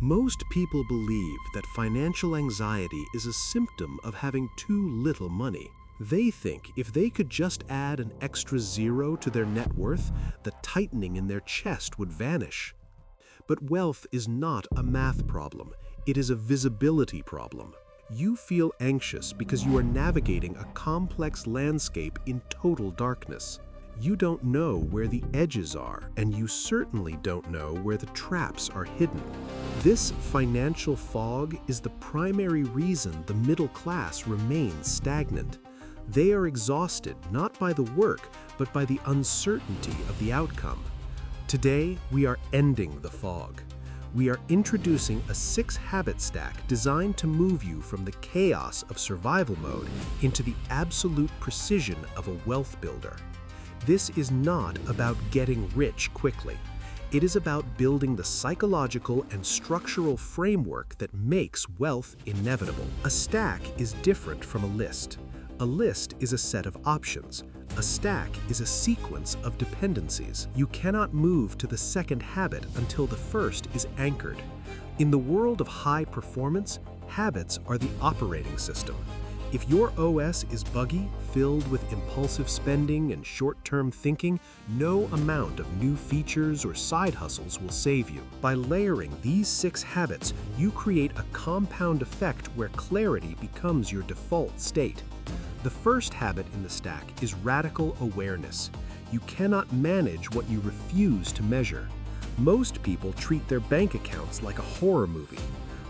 Most people believe that financial anxiety is a symptom of having too little money. They think if they could just add an extra zero to their net worth, the tightening in their chest would vanish. But wealth is not a math problem, it is a visibility problem. You feel anxious because you are navigating a complex landscape in total darkness. You don't know where the edges are, and you certainly don't know where the traps are hidden. This financial fog is the primary reason the middle class remains stagnant. They are exhausted not by the work, but by the uncertainty of the outcome. Today, we are ending the fog. We are introducing a 6-habit stack designed to move you from the chaos of survival mode into the absolute precision of a wealth builder. This is not about getting rich quickly. It is about building the psychological and structural framework that makes wealth inevitable. A stack is different from a list. A list is a set of options. A stack is a sequence of dependencies. You cannot move to the second habit until the first is anchored. In the world of high performance, habits are the operating system. If your OS is buggy, filled with impulsive spending and short-term thinking, no amount of new features or side hustles will save you. By layering these 6 habits, you create a compound effect where clarity becomes your default state. The first habit in the stack is radical awareness. You cannot manage what you refuse to measure. Most people treat their bank accounts like a horror movie.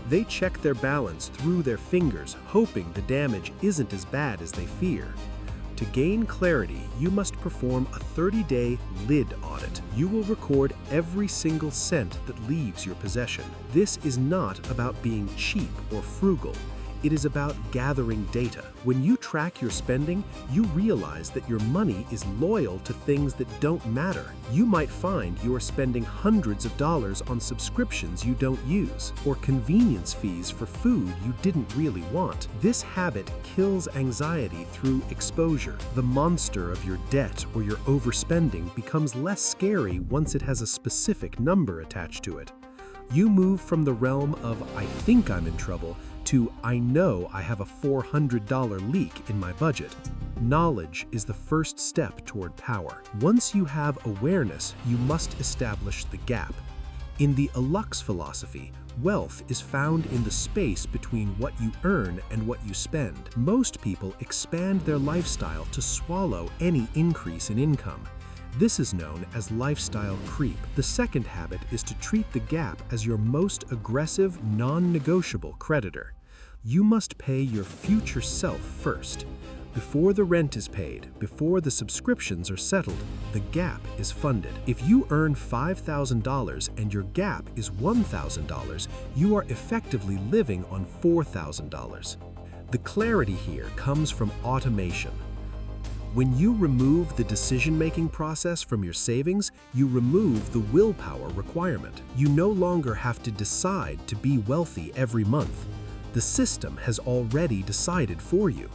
They check their balance through their fingers, hoping the damage isn't as bad as they fear. To gain clarity, you must perform a 30-day lid audit. You will record every single cent that leaves your possession. This is not about being cheap or frugal. It is about gathering data. When you track your spending, you realize that your money is loyal to things that don't matter. You might find you are spending hundreds of dollars on subscriptions you don't use, or convenience fees for food you didn't really want. This habit kills anxiety through exposure. The monster of your debt or your overspending becomes less scary once it has a specific number attached to it. You move from the realm of "I think I'm in trouble" to "I know I have a $400 leak in my budget." Knowledge is the first step toward power. Once you have awareness, you must establish the gap. In the Alux philosophy, wealth is found in the space between what you earn and what you spend. Most people expand their lifestyle to swallow any increase in income. This is known as lifestyle creep. The second habit is to treat the gap as your most aggressive, non-negotiable creditor. You must pay your future self first. Before the rent is paid, before the subscriptions are settled, the gap is funded. If you earn $5,000 and your gap is $1,000, you are effectively living on $4,000. The clarity here comes from automation. When you remove the decision-making process from your savings, you remove the willpower requirement. You no longer have to decide to be wealthy every month. The system has already decided for you.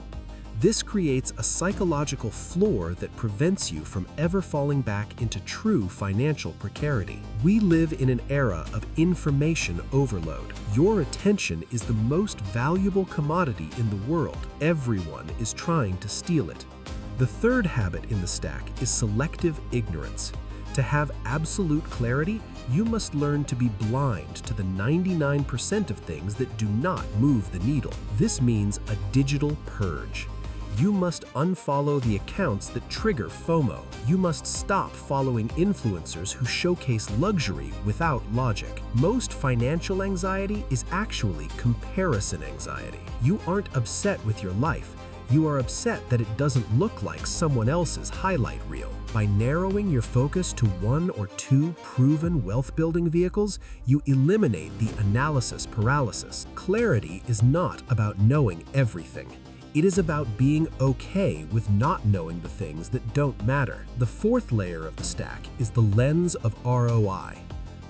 This creates a psychological floor that prevents you from ever falling back into true financial precarity. We live in an era of information overload. Your attention is the most valuable commodity in the world. Everyone is trying to steal it. The third habit in the stack is selective ignorance. To have absolute clarity, you must learn to be blind to the 99% of things that do not move the needle. This means a digital purge. You must unfollow the accounts that trigger FOMO. You must stop following influencers who showcase luxury without logic. Most financial anxiety is actually comparison anxiety. You aren't upset with your life. You are upset that it doesn't look like someone else's highlight reel. By narrowing your focus to 1 or 2 proven wealth-building vehicles, you eliminate the analysis paralysis. Clarity is not about knowing everything. It is about being okay with not knowing the things that don't matter. The fourth layer of the stack is the lens of ROI.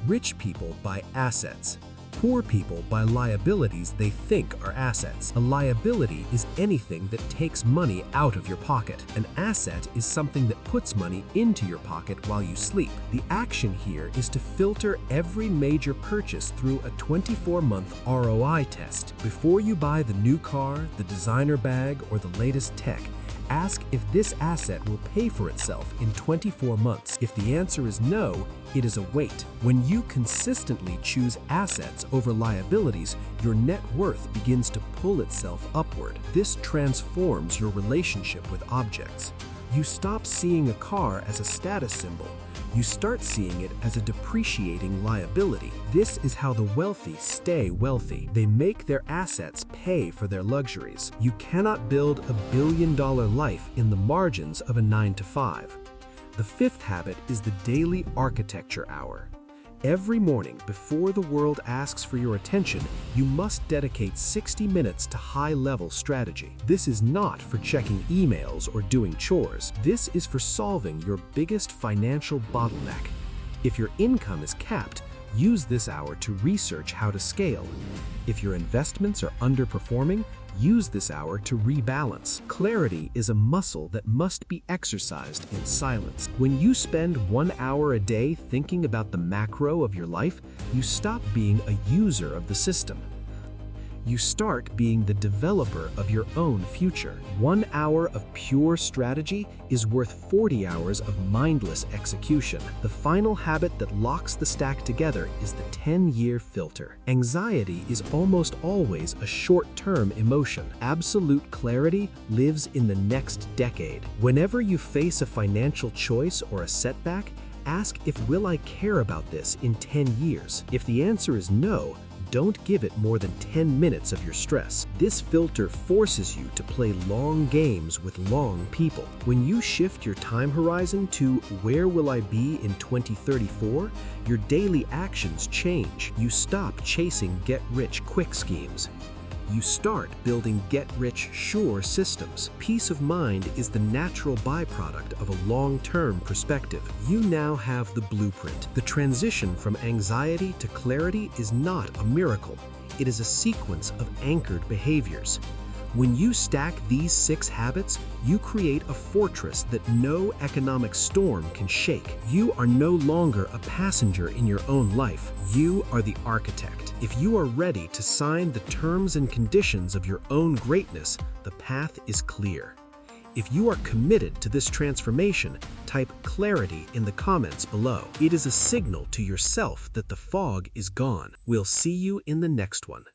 Rich people buy assets. Poor people buy liabilities they think are assets. A liability is anything that takes money out of your pocket. An asset is something that puts money into your pocket while you sleep. The action here is to filter every major purchase through a 24-month ROI test. Before you buy the new car, the designer bag, or the latest tech, ask if this asset will pay for itself in 24 months. If the answer is no, it is a wait. When you consistently choose assets over liabilities, your net worth begins to pull itself upward. This transforms your relationship with objects. You stop seeing a car as a status symbol. You start seeing it as a depreciating liability. This is how the wealthy stay wealthy. They make their assets pay for their luxuries. You cannot build a billion-dollar life in the margins of a 9-to-5. The fifth habit is the daily architecture hour. Every morning, before the world asks for your attention, you must dedicate 60 minutes to high-level strategy. This is not for checking emails or doing chores. This is for solving your biggest financial bottleneck. If your income is capped, use this hour to research how to scale. If your investments are underperforming, use this hour to rebalance. Clarity is a muscle that must be exercised in silence. When you spend 1 hour a day thinking about the macro of your life, you stop being a user of the system. You start being the developer of your own future. 1 hour of pure strategy is worth 40 hours of mindless execution. The final habit that locks the stack together is the 10-year filter. Anxiety is almost always a short-term emotion. Absolute clarity lives in the next decade. Whenever you face a financial choice or a setback, ask if will I care about this in 10 years. If the answer is no, don't give it more than 10 minutes of your stress. This filter forces you to play long games with long people. When you shift your time horizon to where will I be in 2034, your daily actions change. You stop chasing get-rich-quick schemes. You start building get-rich-sure systems. Peace of mind is the natural byproduct of a long-term perspective. You now have the blueprint. The transition from anxiety to clarity is not a miracle. It is a sequence of anchored behaviors. When you stack these 6 habits, you create a fortress that no economic storm can shake. You are no longer a passenger in your own life. You are the architect. If you are ready to sign the terms and conditions of your own greatness, the path is clear. If you are committed to this transformation, type clarity in the comments below. It is a signal to yourself that the fog is gone. We'll see you in the next one.